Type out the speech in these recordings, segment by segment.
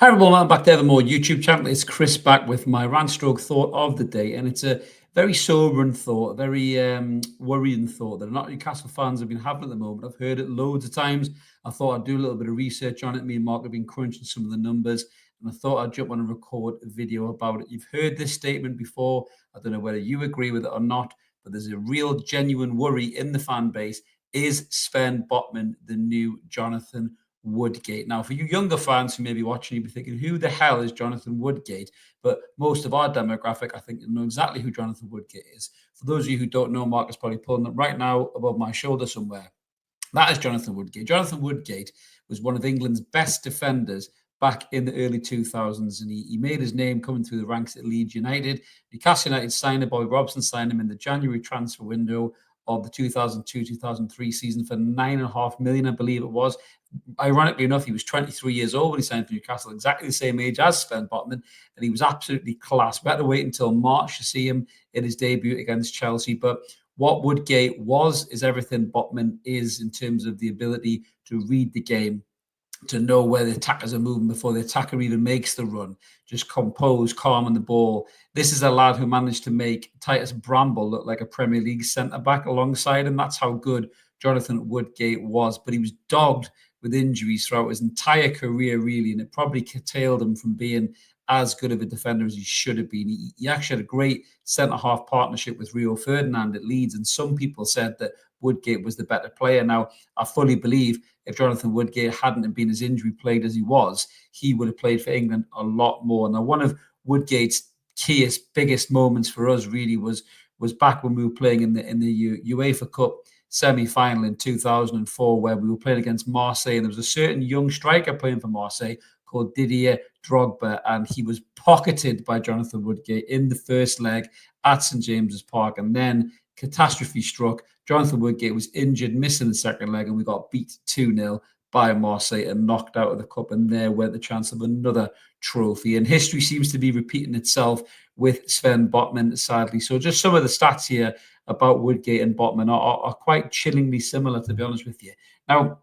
Hi everyone, welcome back to Evermore YouTube channel. It's Chris back with my rant stroke thought of the day, and it's a very sobering thought, a very worrying thought that a lot of Newcastle fans have been having at the moment. I've heard it loads of times. I thought I'd do a little bit of research on it. Me and Mark have been crunching some of the numbers, and I thought I'd jump on and record a video about it. You've heard this statement before. I don't know whether you agree with it or not, but there's a real genuine worry in the fan base. Is Sven Botman the new Jonathan Woodgate? Now, for you younger fans who may be watching, you'll be thinking, who the hell is Jonathan Woodgate? But most of our demographic, I think, know exactly who Jonathan Woodgate is. For those of you who don't know, Mark is probably pulling up right now above my shoulder somewhere. That is Jonathan Woodgate. Jonathan Woodgate was one of England's best defenders back in the early 2000s, and he made his name coming through the ranks at Leeds United. Newcastle United signed him, Bobby Robson signed him in the January transfer window of the 2002-2003 season for $9.5 million, I believe it was. Ironically enough, he was 23 years old when he signed for Newcastle, exactly the same age as Sven Botman, and he was absolutely class. We had to wait until March to see him in his debut against Chelsea, but what Woodgate was is everything Botman is in terms of the ability to read the game, to know where the attackers are moving before the attacker even makes the run, just composed, calm on the ball. This is a lad who managed to make Titus Bramble look like a Premier League centre-back alongside him. That's how good Jonathan Woodgate was, but he was dogged with injuries throughout his entire career, really, and it probably curtailed him from being as good of a defender as he should have been. He actually had a great centre-half partnership with Rio Ferdinand at Leeds, and some people said that Woodgate was the better player. Now, I fully believe if Jonathan Woodgate hadn't been as injury-plagued as he was, he would have played for England a lot more. Now, one of Woodgate's keyest, biggest moments for us really was back when we were playing in the UEFA Cup semi-final in 2004, where we were playing against Marseille, and there was a certain young striker playing for Marseille called Didier Drogba, and he was pocketed by Jonathan Woodgate in the first leg at St James's Park, and then catastrophe struck. Jonathan Woodgate was injured, missing the second leg, and we got beat 2-0 by Marseille and knocked out of the cup, and there went the chance of another trophy. And history seems to be repeating itself with Sven Botman, sadly. So just some of the stats here about Woodgate and Botman are quite chillingly similar, to be honest with you. Now,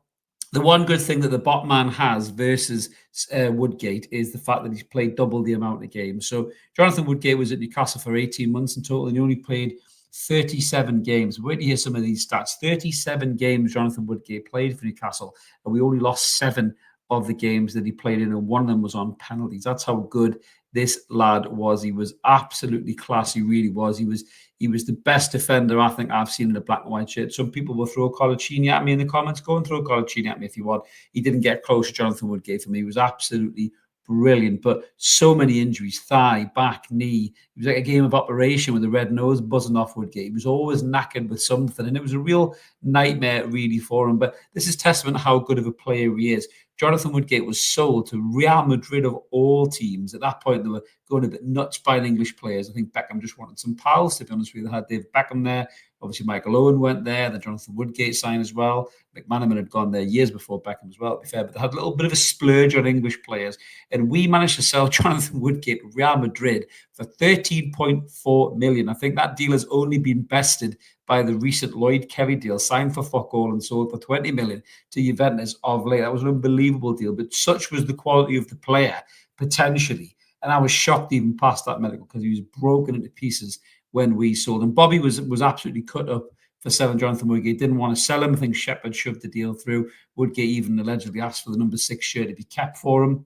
the one good thing that the Botman has versus Woodgate is the fact that he's played double the amount of games. So Jonathan Woodgate was at Newcastle for 18 months in total, and he only played 37 games. We're going to hear some of these stats. 37 games Jonathan Woodgate played for Newcastle, and we only lost 7 of the games that he played in, and one of them was on penalties. That's how good this lad was. He was absolutely class. He really was. He was the best defender I think I've seen in a black and white shirt. Some people will throw Colaccini at me in the comments. Go and throw Colaccini at me if you want. He didn't get close to Jonathan Woodgate for me. He was absolutely brilliant, but so many injuries, thigh, back, knee. It was like a game of operation with the red nose buzzing off Woodgate. He was always knackered with something, and it was a real nightmare really for him. But this is testament to how good of a player he is. Jonathan Woodgate was sold to Real Madrid of all teams. At that point, they were going a bit nuts buying English players. I think Beckham just wanted some pals, to be honest with you. They had David Beckham there. Obviously, Michael Owen went there. Then Jonathan Woodgate signed as well. McManaman had gone there years before Beckham as well, to be fair. But they had a little bit of a splurge on English players. And we managed to sell Jonathan Woodgate to Real Madrid for $13.4 million. I think that deal has only been bested by the recent Lloyd Kelly deal, signed for fuck all and sold for $20 million to Juventus of late. That was an unbelievable deal, but such was the quality of the player, potentially. And I was shocked even past that medical, because he was broken into pieces when we sold him. Bobby was absolutely cut up for selling Jonathan Woodgate. Didn't want to sell him. I think Shepherd shoved the deal through. Woodgate even allegedly asked for the number 6 shirt to be kept for him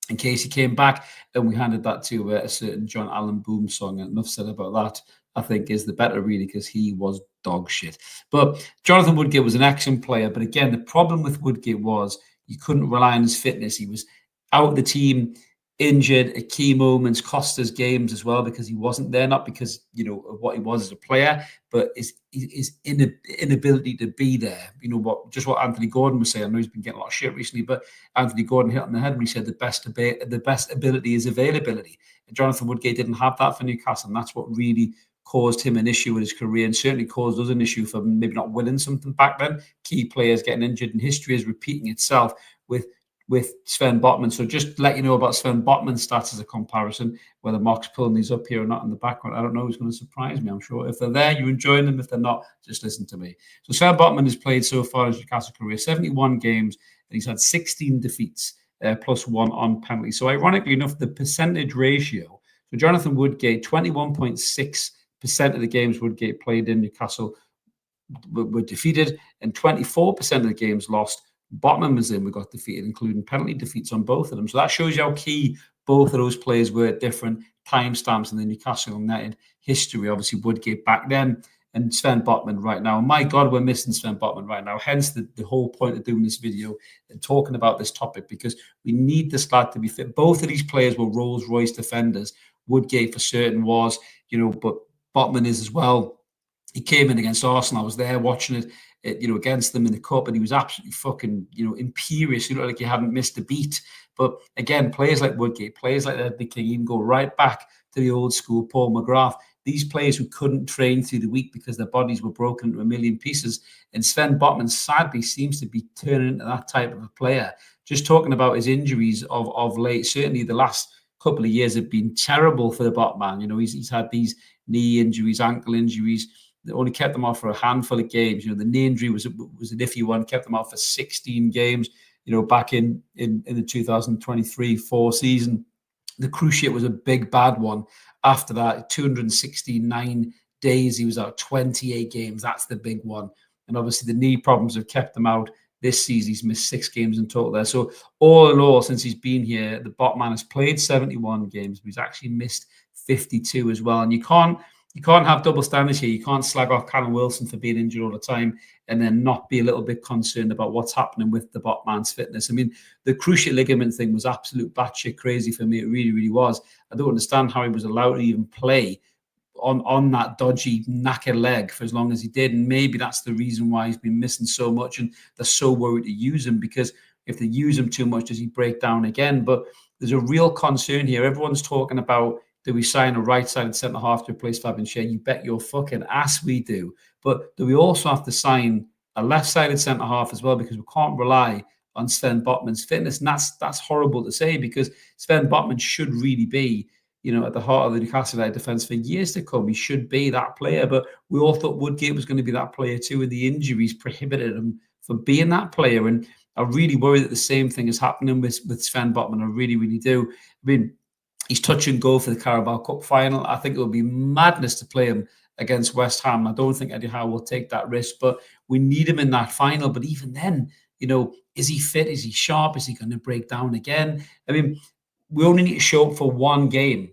in case he came back, and we handed that to a certain John Allen Boom song. And enough said about that. I think is the better, really, because he was dog shit. But Jonathan Woodgate was an excellent player. But again, the problem with Woodgate was you couldn't rely on his fitness. He was out of the team, injured at key moments, cost us games as well because he wasn't there, not because, of what he was as a player, but his inability to be there. What Anthony Gordon was saying. I know he's been getting a lot of shit recently, but Anthony Gordon hit on the head when he said the best ability is availability. And Jonathan Woodgate didn't have that for Newcastle, and that's what really caused him an issue with his career, and certainly caused us an issue for maybe not winning something back then. Key players getting injured, and history is repeating itself with Sven Botman. So just to let you know about Sven Botman's stats as a comparison, whether Mark's pulling these up here or not in the background, I don't know who's going to surprise me. I'm sure if they're there, you're enjoying them. If they're not, just listen to me. So Sven Botman has played so far in his Newcastle career 71 games, and he's had 16 defeats. +1 on penalty. So ironically enough, the percentage ratio, so Jonathan Woodgate, 21.6% of the games Woodgate played in Newcastle were defeated, and 24% of the games lost. Botman was in, we got defeated, including penalty defeats on both of them. So that shows you how key both of those players were at different timestamps in the Newcastle United history. Obviously, Woodgate back then and Sven Botman right now. And my God, we're missing Sven Botman right now. Hence the whole point of doing this video and talking about this topic, because we need this lad to be fit. Both of these players were Rolls Royce defenders. Woodgate for certain was, but Botman is as well. He came in against Arsenal. I was there watching it, against them in the cup, and he was absolutely fucking, imperious. He looked like he hadn't missed a beat. But again, players like Woodgate, players like Eddie King, even go right back to the old school Paul McGrath. These players who couldn't train through the week because their bodies were broken into a million pieces. And Sven Botman sadly seems to be turning into that type of a player. Just talking about his injuries of late, certainly the last couple of years have been terrible for the Botman. He's had these knee injuries, ankle injuries. They only kept them off for a handful of games. The knee injury was an iffy one, kept them off for 16 games, back in the 2023-4 season. The cruciate was a big bad one. After that, 269 days, he was out 28 games. That's the big one. And obviously the knee problems have kept him out this season. He's missed 6 games in total there. So all in all, since he's been here, the Botman has played 71 games, but he's actually missed 52 as well. And you can't have double standards here. You can't slag off Callum Wilson for being injured all the time and then not be a little bit concerned about what's happening with the Botman's fitness. I mean, the cruciate ligament thing was absolute batshit crazy for me. It really, really was. I don't understand how he was allowed to even play on that dodgy knackered leg for as long as he did. And maybe that's the reason why he's been missing so much. And they're so worried to use him, because if they use him too much, does he break down again? But there's a real concern here. Everyone's talking about, do we sign a right-sided centre-half to replace Fabian Schär? You bet your fucking ass we do. But do we also have to sign a left-sided centre-half as well? Because we can't rely on Sven Botman's fitness. And that's horrible to say, because Sven Botman should really be, at the heart of the Newcastle United defence for years to come. He should be that player. But we all thought Woodgate was going to be that player too, and the injuries prohibited him from being that player. And I really worry that the same thing is happening with Sven Botman. I really, really do. I mean, he's touch and go for the Carabao Cup final. I think it would be madness to play him against West Ham. I don't think Eddie Howe will take that risk, but we need him in that final. But even then, is he fit? Is he sharp? Is he going to break down again? I mean, we only need to show up for one game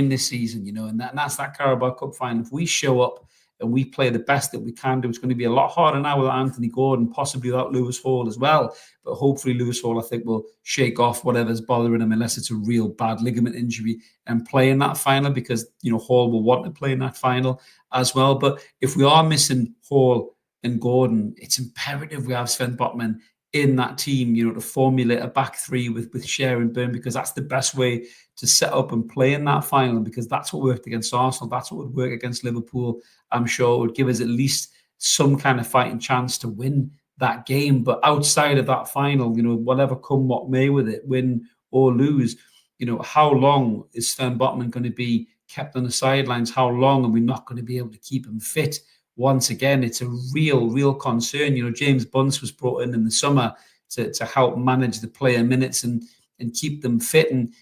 this season, and that's that Carabao Cup final. If we show up and we play the best that we can do, it's going to be a lot harder now without Anthony Gordon, possibly without Lewis Hall as well. But hopefully Lewis Hall, I think, will shake off whatever's bothering him, unless it's a real bad ligament injury, and play in that final, because, Hall will want to play in that final as well. But if we are missing Hall and Gordon, it's imperative we have Sven Botman in that team, to formulate a back three with Schär and Burn, because that's the best way to set up and play in that final, because that's what worked against Arsenal. That's what would work against Liverpool. I'm sure it would give us at least some kind of fighting chance to win that game. But outside of that final, whatever come what may with it, win or lose, how long is Sven Botman going to be kept on the sidelines? How long are we not going to be able to keep him fit? Once again, it's a real concern. James Bunce was brought in the summer to help manage the player minutes and keep them fit. And,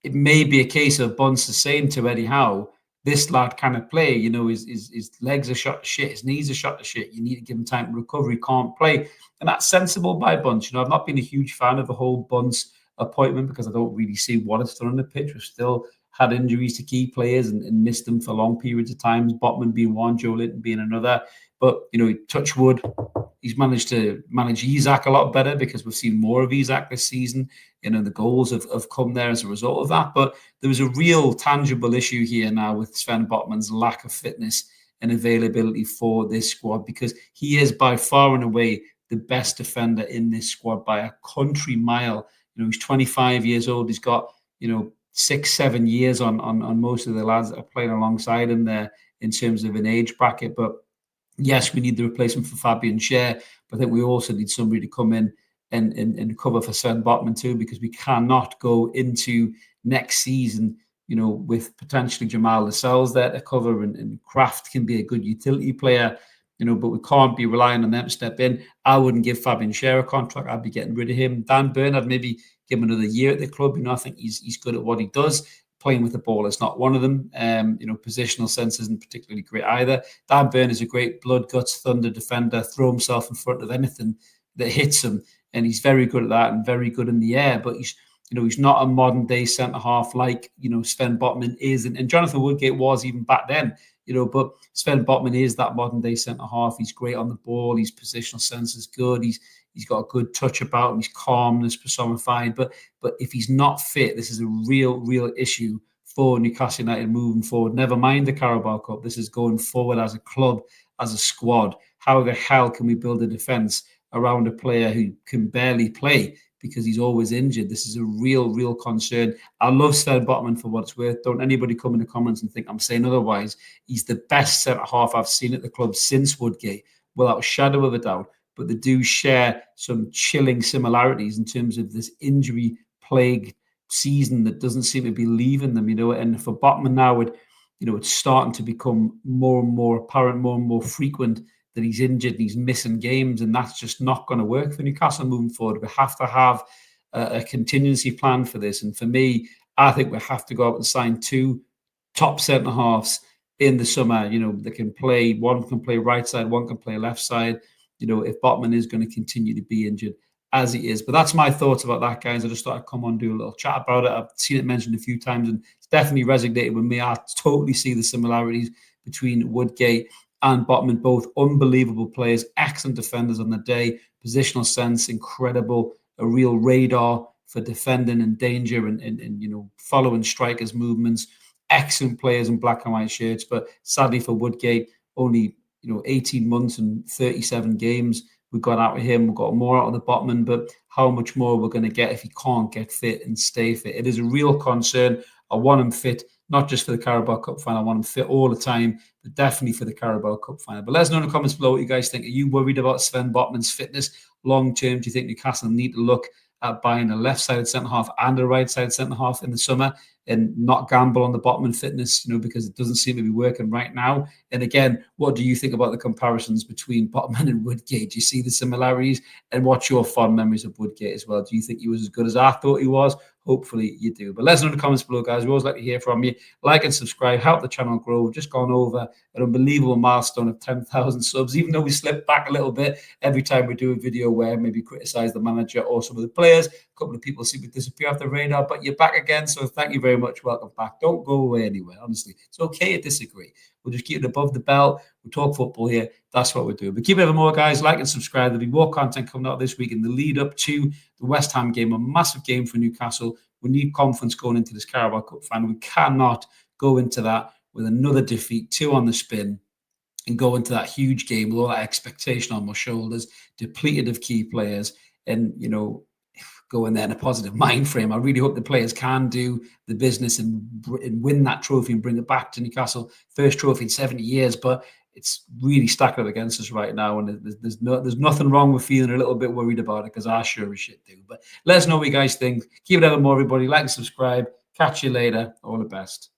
it may be a case of Bunce is saying to Eddie Howe, this lad cannot play. His legs are shot to shit. His knees are shot to shit. You need to give him time to recover. He can't play. And that's sensible by Bunce. I've not been a huge fan of the whole Bunce appointment, because I don't really see what it's done on the pitch. We've still had injuries to key players and missed them for long periods of time, Botman being one, Joe Linton being another. But, touch wood, he's managed to manage Isak a lot better, because we've seen more of Isak this season. The goals have come there as a result of that. But there was a real tangible issue here now with Sven Botman's lack of fitness and availability for this squad, because he is by far and away the best defender in this squad by a country mile. He's 25 years old. He's got, 6-7 years on most of the lads that are playing alongside him there in terms of an age bracket. But yes, we need the replacement for Fabian Schär, but I think we also need somebody to come in and cover for Sven Botman too, because we cannot go into next season, with potentially Jamal Lascelles there to cover, and Kraft can be a good utility player. but we can't be relying on them to step in. I wouldn't give Fabian Schär a contract. I'd be getting rid of him. Dan Burn, I'd maybe give him another year at the club. I think he's good at what he does. Playing with the ball is not one of them. Positional sense isn't particularly great either. Dan Burn is a great blood, guts, thunder defender, throw himself in front of anything that hits him. And he's very good at that and very good in the air. But he's not a modern day centre half like, Sven Botman is. And Jonathan Woodgate was even back then. But Sven Botman is that modern day centre half. He's great on the ball. His positional sense is good. He's got a good touch about him. He's calmness personified. But if he's not fit, this is a real issue for Newcastle United moving forward. Never mind the Carabao Cup. This is going forward as a club, as a squad. How the hell can we build a defence around a player who can barely play because he's always injured? This is a real concern. I love Sven Botman for what it's worth. Don't anybody come in the comments and think I'm saying otherwise. He's the best centre-half I've seen at the club since Woodgate, without a shadow of a doubt. But they do share some chilling similarities in terms of this injury-plagued season that doesn't seem to be leaving them, And for Botman now, it's starting to become more and more apparent, more and more frequent that he's injured and he's missing games, and that's just not going to work for Newcastle moving forward. We have to have a contingency plan for this. And for me, I think we have to go out and sign 2 top centre halves in the summer. They can play. One can play right side, one can play left side. If Botman is going to continue to be injured as he is. But that's my thoughts about that, guys. I just thought I'd come on and do a little chat about it. I've seen it mentioned a few times, and it's definitely resonated with me. I totally see the similarities between Woodgate and Botman, both unbelievable players, excellent defenders on the day, positional sense, incredible, a real radar for defending and danger and following strikers' movements, excellent players in black and white shirts. But sadly for Woodgate, only 18 months and 37 games. We got out of him, we got more out of the Botman, but how much more we're going to get if he can't get fit and stay fit? It is a real concern. I want him fit, not just for the Carabao Cup final. I want him fit all the time, but definitely for the Carabao Cup final. But let us know in the comments below what you guys think. Are you worried about Sven Botman's fitness long term? Do you think Newcastle need to look at buying a left-sided centre-half and a right-sided centre-half in the summer and not gamble on the Botman fitness, because it doesn't seem to be working right now? And again, what do you think about the comparisons between Botman and Woodgate? Do you see the similarities? And what's your fond memories of Woodgate as well? Do you think he was as good as I thought he was? Hopefully you do. But let us know in the comments below, guys. We always like to hear from you. Like and subscribe, help the channel grow. We've just gone over an unbelievable milestone of 10,000 subs, even though we slipped back a little bit every time we do a video where maybe criticize the manager or some of the players. A couple of people seem to disappear off the radar, but you're back again. So thank you very much. Welcome back. Don't go away anywhere. Honestly, it's okay to disagree. We'll just keep it above the belt. We talk football here. That's what we're doing. But keep it ever more, guys. Like and subscribe. There'll be more content coming out this week in the lead up to the West Ham game, a massive game for Newcastle. We need confidence going into this Carabao Cup final. We cannot go into that with another defeat, 2 on the spin, and go into that huge game with all that expectation on my shoulders, depleted of key players, and go in there in a positive mind frame. I really hope the players can do the business and win that trophy and bring it back to Newcastle. First trophy in 70 years, but it's really stacked up against us right now, and there's nothing wrong with feeling a little bit worried about it, because I sure as shit do. But let us know what you guys think. Keep it ever more, everybody. Like and subscribe. Catch you later. All the best.